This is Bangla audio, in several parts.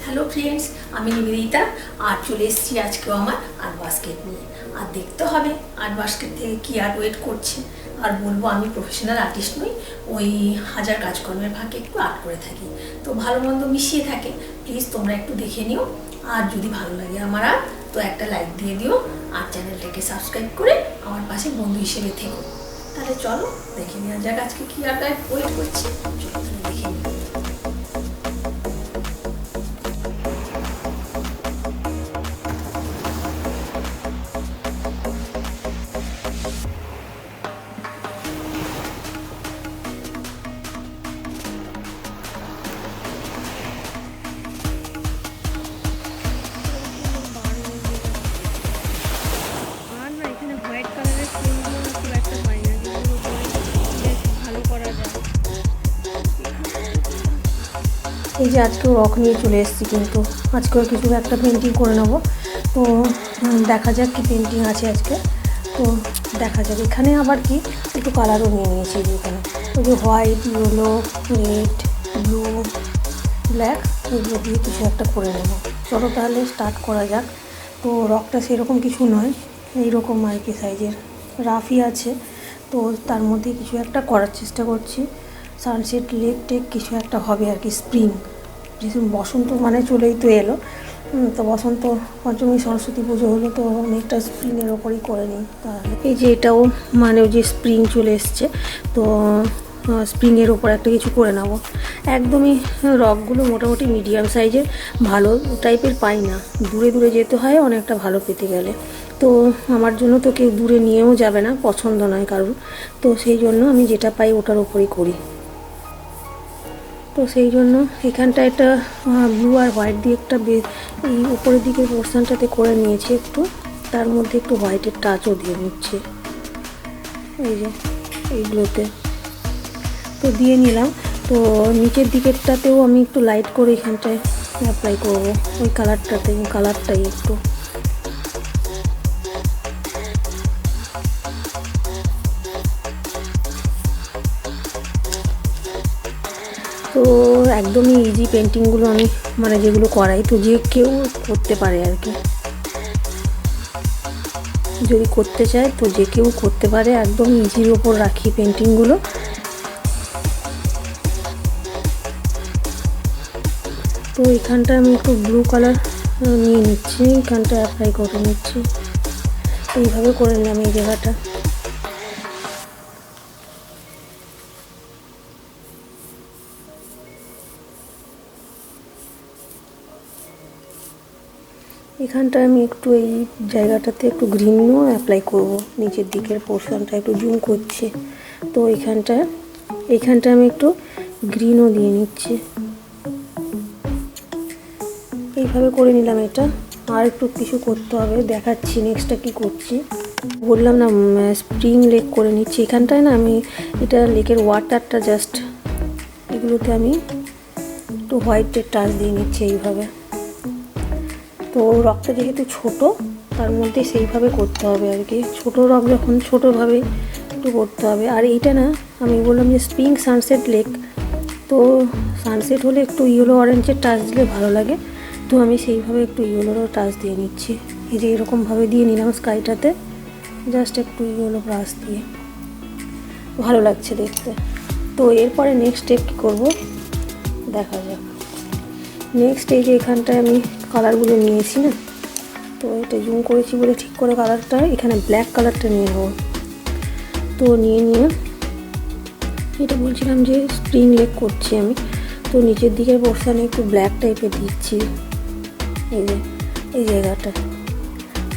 हेलो फ्रेंड्स আমি নিবেদিতা আর চলে এসেছি আজকেও আমার আর্ট বাস্কেট নিয়ে। আর দেখতে হবে আর্ট বাস্কেট থেকে কি আর্ট ওয়েট করছে। আর বলবো আমি প্রফেশনাল আর্টিস্ট নই, ওই হাজার কাজকর্মের ফাঁকে একটু আর্ট করে থাকি, তো ভালো মন্দ মিশিয়ে থাকে। প্লিজ তোমরা একটু দেখে নিও, আর যদি ভালো লাগে আমার আর্ট তো একটা লাইক দিয়ে দিও, আর চ্যানেলটাকে সাবস্ক্রাইব করে আমার পাশে বন্ধু হিসেবে থেকো। তাহলে চলো দেখে নেওয়া যাক আজকে কি আর্ট ওয়েট করছে। চলো তাহলে দেখে নিই। এই যে আজকেও রক নিয়ে চলে এসেছি, কিন্তু আজকেও কিছু একটা পেন্টিং করে নেব। তো দেখা যাক কি পেন্টিং আছে আজকে, তো দেখা যাক। এখানে আবার কি একটু কালারও নিয়ে নিয়েছি, এখানে ওই যে white, yellow, red, blue, black, এগুলো দিয়ে কিছু একটা করে নেব। চলো তাহলে স্টার্ট করা যাক। তো রকটা সেরকম কিছু নয়, এইরকম আর কি সাইজের রাফই আছে, তো তার মধ্যে কিছু একটা করার চেষ্টা করছি। সানসেট লেক টেক কিছু একটা হবে আর কি। স্প্রিং, যেহেতু বসন্ত মানে চলেই তো এলো, তো বসন্ত পঞ্চমী সরস্বতী পুজো হলো, তো অনেকটা স্প্রিংয়ের ওপরই করে নিই। তাহলে এই যে এটাও মানে ওই যে স্প্রিং চলে এসছে, তো স্প্রিংয়ের ওপর একটা কিছু করে নেব। একদমই রকগুলো মোটামুটি মিডিয়াম সাইজের, ভালো টাইপের পাই না, দূরে দূরে যেতে হয় অনেকটা ভালো পেতে গেলে। তো আমার জন্য তো কেউ দূরে নিয়েও যাবে না, পছন্দ নয় কারোর, তো সেই জন্য আমি যেটা পাই ওটার ওপরই করি। তো সেই জন্য এখানটা একটা ব্লু আর হোয়াইট দিয়ে একটা এই উপরের দিকের পোর্শনটাতে করে নিয়েছি একটু, তার মধ্যে একটু হোয়াইটের টাচও দিয়ে নিচ্ছি এই যে এইগুলোতে, তো দিয়ে নিলাম। তো নিচের দিকেরটাতেও আমি একটু লাইট করে এখানটায় অ্যাপ্লাই করবো, ওই কালারটাই একটু। তো একদমই ইজি পেন্টিংগুলো আমি মানে যেগুলো করাই, তো যে কেউ করতে পারে আর কি, যদি করতে চায় তো যে কেউ করতে পারে। একদম ইজির ওপর রাখি পেন্টিংগুলো। তো এখানটা আমি একটু ব্লু কালার নিয়ে নিচ্ছি, এখানটা অ্যাপ্লাই করে নিচ্ছি, এইভাবে করে নিলাম এই জায়গাটা। এখানটা আমি একটু এই জায়গাটাতে একটু গ্রিনও অ্যাপ্লাই করব, নিচের দিকের পোর্শনটা একটু জুম করছি। তো এইখানটা আমি একটু গ্রিনও দিয়ে নিচ্ছি, এইভাবে করে নিলাম এটা। আর একটু কিছু করতে হবে, দেখাচ্ছি নেক্সটটা কি করছি। বললাম না স্প্রিং লেক করে নিচ্ছি। এখানটায় না আমি এটা লেকের ওয়াটারটা জাস্ট এগুলোতে আমি একটু হোয়াইটের টাচ দিয়ে নিচ্ছি এইভাবে। তো রকটা যেহেতু ছোট, তার মধ্যে সেইভাবে করতে হবে আর কি, ছোটো রক যখন ছোটোভাবে একটু করতে হবে। আর এইটা না আমি বললাম যে স্প্রিং সানসেট লেক, তো সানসেট হলে একটু ইয়েলো অরেঞ্জের টাচ দিলে ভালো লাগে, তো আমি সেইভাবে একটু ইয়েলোরও টাচ দিয়ে নিচ্ছি। এই যে এরকমভাবে দিয়ে নিলাম স্কাইটাতে, জাস্ট একটু ইয়েলো ব্রাশ দিয়ে, ভালো লাগছে দেখতে। তো এরপরে নেক্সট স্টেপ কী করবো দেখা যাক। নেক্সট এই যে এখানটায় আমি কালারগুলো নিয়েছি না, তো এটা জুম করেছি বলে ঠিক করে কালারটা, এখানে ব্ল্যাক কালারটা নিয়ে নেব। তো নিয়ে এটা বলছিলাম যে স্প্রিং লেক করছি আমি, তো নিচের দিকের পোর্শনে একটু ব্ল্যাক টাইপের দিচ্ছি এই যে এই জায়গাটা।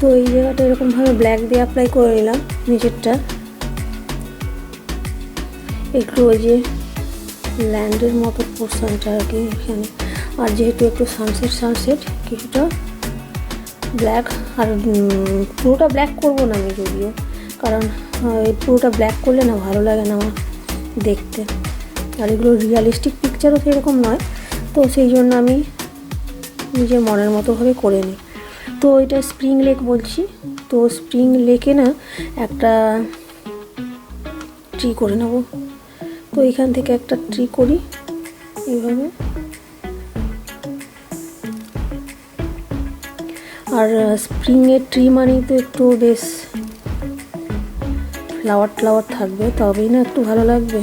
তো এই জায়গাটা এরকমভাবে ব্ল্যাক দিয়ে অ্যাপ্লাই করে নিলাম নিচেরটা, একটু ওই যে ল্যান্ডের মতো পোর্শনটা আর কি এখানে। আর যেহেতু একটু সানসেট কিছুটা ব্ল্যাক, আর পুরোটা ব্ল্যাক করবো না আমি যদিও, কারণ পুরোটা ব্ল্যাক করলে না ভালো লাগে না আমার দেখতে, আর এগুলো রিয়ালিস্টিক পিকচারও সেরকম নয়, তো সেই জন্য আমি নিজের মনের মতোভাবে করে নিই। তো এটা স্প্রিং লেক বলছি, তো স্প্রিং লেকে না একটা ট্রি করে নেব। তো এখান থেকে একটা ট্রি করি এইভাবে, আর স্প্রিংয়ের ট্রি মানেই তো একটু বেশ ফ্লাওয়ার থাকবে, তবেই না একটু ভালো লাগবে।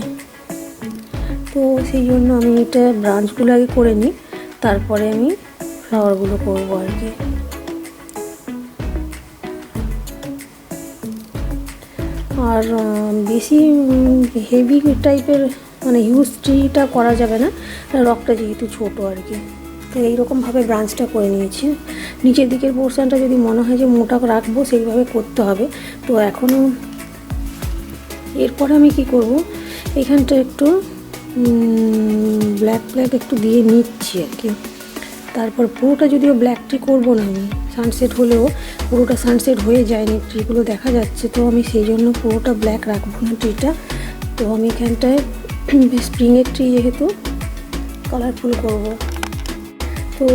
তো সেই জন্য আমি এটা ব্রাঞ্চগুলো আগে করে নিই, তারপরে আমি ফ্লাওয়ারগুলো করবো আর কি। আর বেশি হেভি টাইপের মানে হিউজ ট্রিটা করা যাবে না, রকটা যেহেতু ছোটো আর কি। তো এইরকমভাবে ব্রাঞ্চটা করে নিয়েছি। নিচের দিকের পোর্শনটা যদি মনে হয় যে মোটা রাখবো সেইভাবে করতে হবে। তো এখনও এরপরে আমি কি করব, এখানটা একটু ব্ল্যাক একটু দিয়ে নিচ্ছি আর কি। তারপর পুরোটা যদিও ব্ল্যাক ট্রি করবো না আমি, সানসেট হলেও পুরোটা সানসেট হয়ে যায়নি, ট্রিগুলো দেখা যাচ্ছে, তো আমি সেই জন্য পুরোটা ব্ল্যাক রাখবো না ট্রিটা। তো আমি এখানটায় স্প্রিংয়ের ট্রি যেহেতু কালারফুল করব, তো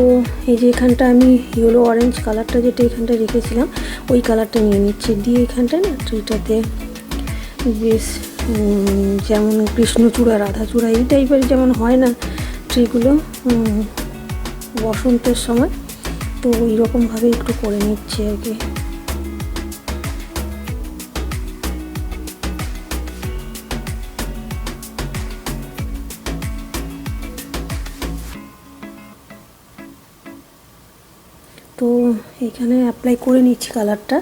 এই যে এখানটা আমি ইয়েলো অরেঞ্জ কালারটা যেটা এখানটায় রেখেছিলাম ওই কালারটা নিয়ে নিচ্ছি, দিয়ে এখানটায় না ট্রিটাতে বেশ যেমন কৃষ্ণচূড়া রাধাচূড়া এই টাইপের যেমন হয় না ট্রিগুলো বসন্তের সময়, তো ওই রকমভাবে একটু করে নিচ্ছি আর কি। তো এখানে অ্যাপ্লাই করে নিচ্ছি কালারটা,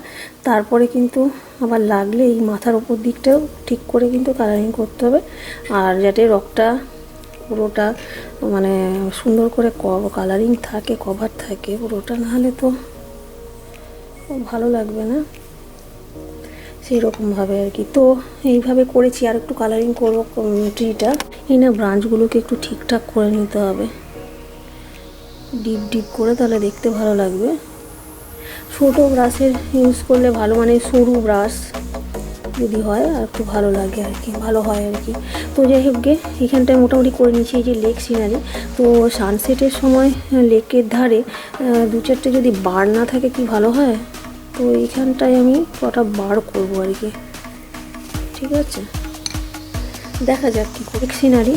তারপরে কিন্তু আবার লাগলে এই মাথার ওপর দিকটাও ঠিক করে কিন্তু কালারিং করতে হবে, আর যাতে রকটা পুরোটা মানে সুন্দর করে কালারিং থাকে, কভার থাকে পুরোটা, নাহলে তো ভালো লাগবে না সেই রকমভাবে আর কি। তো এইভাবে করেছি, আর একটু কালারিং করবো ট্রিটা। এই না ব্রাঞ্চগুলোকে একটু ঠিকঠাক করে নিতে হবে ডিপ করে, তাহলে দেখতে ভালো লাগবে। ছোটো ব্রাশের ইউজ করলে ভালো, মানে সরু ব্রাশ যদি হয় আর একটু ভালো লাগে আর কি, ভালো হয় আর কি। তো যাই হোক গে, এখানটায় মোটামুটি করে নিয়েছি এই যে লেক সিনারি। তো সানসেটের সময় লেকের ধারে দু চারটে যদি বার না থাকে কি ভালো হয়, তো এইখানটায় আমি কটা বার করবো আর কি, ঠিক আছে। দেখা যাক কী করে সিনারি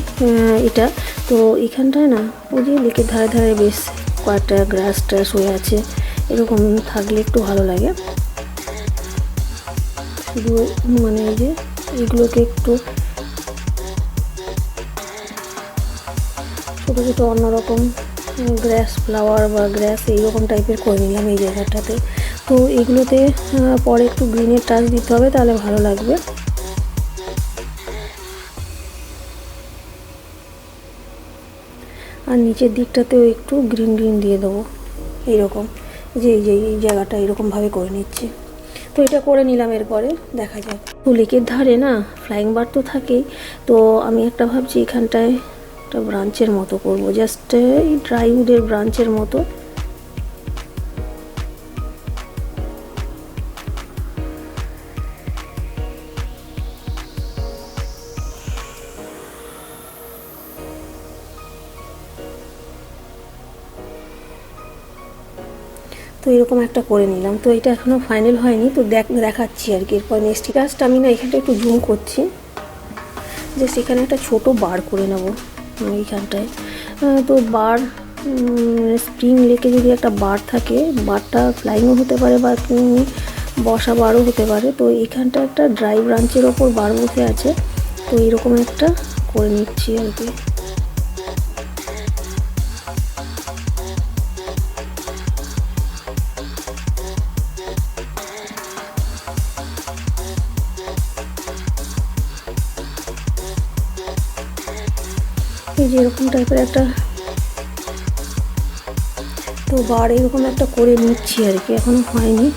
এটা। তো এখানটায় না ওই যে লেকের ধারে বেশ কয়েকটা গ্রাস ট্রাস হয়ে আছে, এরকম থাকলে একটু ভালো লাগে। শুধু মানে এই যে এগুলোকে একটু ছোটো ছোটো অন্যরকম গ্রাস ফ্লাওয়ার বা গ্রাস এইরকম টাইপের করে নিলাম এই জায়গাটাতে। তো এগুলোতে পরে একটু গ্রিনের টাচ দিতে হবে, তাহলে ভালো লাগবে। আর নিচের দিকটাতেও একটু গ্রিন দিয়ে দেবো এইরকম, যে এই জায়গাটা এরকমভাবে করে নিচ্ছি। তো এটা করে নিলাম, এরপরে দেখা যাক। তো লেকের ধারে না ফ্লাইং বার তো থাকেই, তো আমি একটা ভাবছি এখানটায় একটা ব্রাঞ্চের মতো করবো, জাস্ট এই ড্রাইউডের ব্রাঞ্চের মতো। তো এরকম একটা করে নিলাম। তো এটা এখনও ফাইনাল হয়নি, তো দেখাচ্ছি আর কি এরপর নেক্সট। জাস্ট আমি না এখানটা একটু জুম করছি, জাস্ট এখানে একটা ছোট বার করে নেব এইখানটায়। তো বার স্প্রিং লেকে যদি একটা বার থাকে, বারটা ফ্লাইংও হতে পারে বা বসা বারও হতে পারে। তো এখানটা একটা ড্রাই ব্রাঞ্চের ওপর বার বসে আছে, তো এরকম একটা করে নিচ্ছি আর কি। এই যে এরকম টাইপের একটা তো বার এরকম একটা করে নিচ্ছি আর কি, এখনো হয়নি।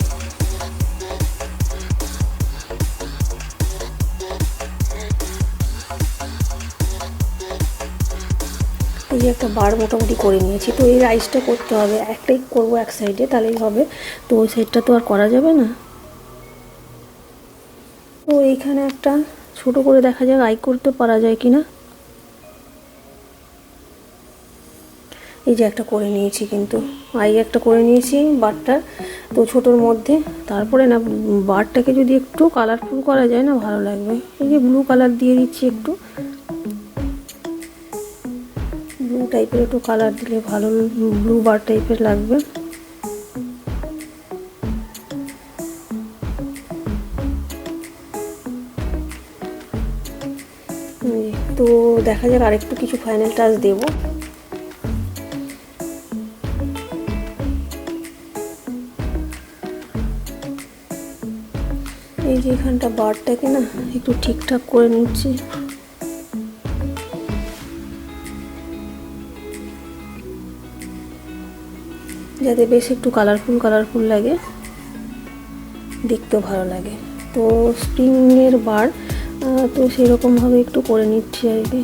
এই যে একটা বার মোটামুটি করে নিয়েছি। তো এই রাইসটা করতে হবে, একটাই করবো এক সাইডে, তাহলেই হবে। তো ওই সাইডটা তো আর করা যাবে না। তো এইখানে একটা ছোট করে দেখা যাক আই করতে পারা যায় কিনা। এই যে একটা করে নিয়েছি, কিন্তু আই একটা করে নিয়েছি বারটা, তো ছোটোর মধ্যে। তারপরে না বারটাকে যদি একটু কালারফুল করা যায় না ভালো লাগবে। এই যে ব্লু কালার দিয়ে দিচ্ছি, একটু ব্লু টাইপের একটু কালার দিলে ভালো, ব্লু বার টাইপের লাগবে। তো দেখা যাক আরেকটু কিছু ফাইনাল টাচ দেব। এই যে এখানটা বারটাকে না একটু ঠিকঠাক করে নিচ্ছি। যাতে বেশ একটু কালারফুল লাগে, দেখতেও ভালো লাগে। তো স্প্রিংয়ের বার তো সেরকমভাবে একটু করে নিচ্ছি আর কি।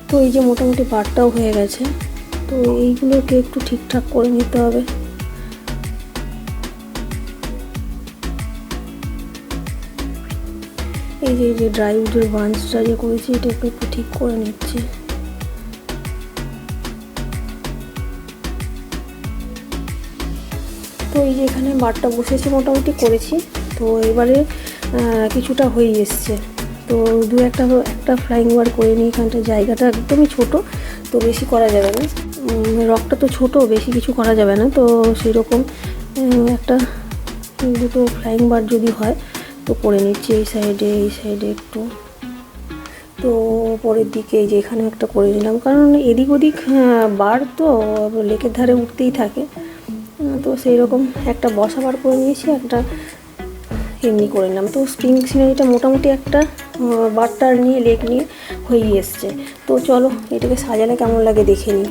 তো এই যে মোটামুটি বারটাও হয়ে গেছে, তো এইগুলোকে একটু ঠিকঠাক করে নিতে হবে। এই যে ড্রাই উডের বাঞ্চটা যে করেছি এটা একটু ঠিক করে নিচ্ছি। তো এই যে এখানে বারটা বসেছে, মোটামুটি করেছি। তো এবারে কিছুটা হয়ে এসছে, তো একটা ফ্লাইং বার করে নিই। এখানটা জায়গাটা একদমই ছোট, তো বেশি করা যাবে না, রকটা তো ছোট, বেশি কিছু করা যাবে না। তো সেই রকম একটা দুটো ফ্লাইং বার যদি হয় তো করে নিচ্ছি এই সাইডে একটু। তো পরের দিকে এই যে এখানে একটা করে নিলাম, কারণ এদিক ওদিক বার তো লেকের ধারে উঠতেই থাকে। তো সেই রকম একটা বসা বার করে নিয়েছি, একটা এমনি করে নিলাম। তো স্প্রিং সিনারিটা মোটামুটি একটা বারটার নিয়ে লেক নিয়ে হয়ে এসছে। তো চলো এটাকে সাজালে কেমন লাগে দেখে নিই।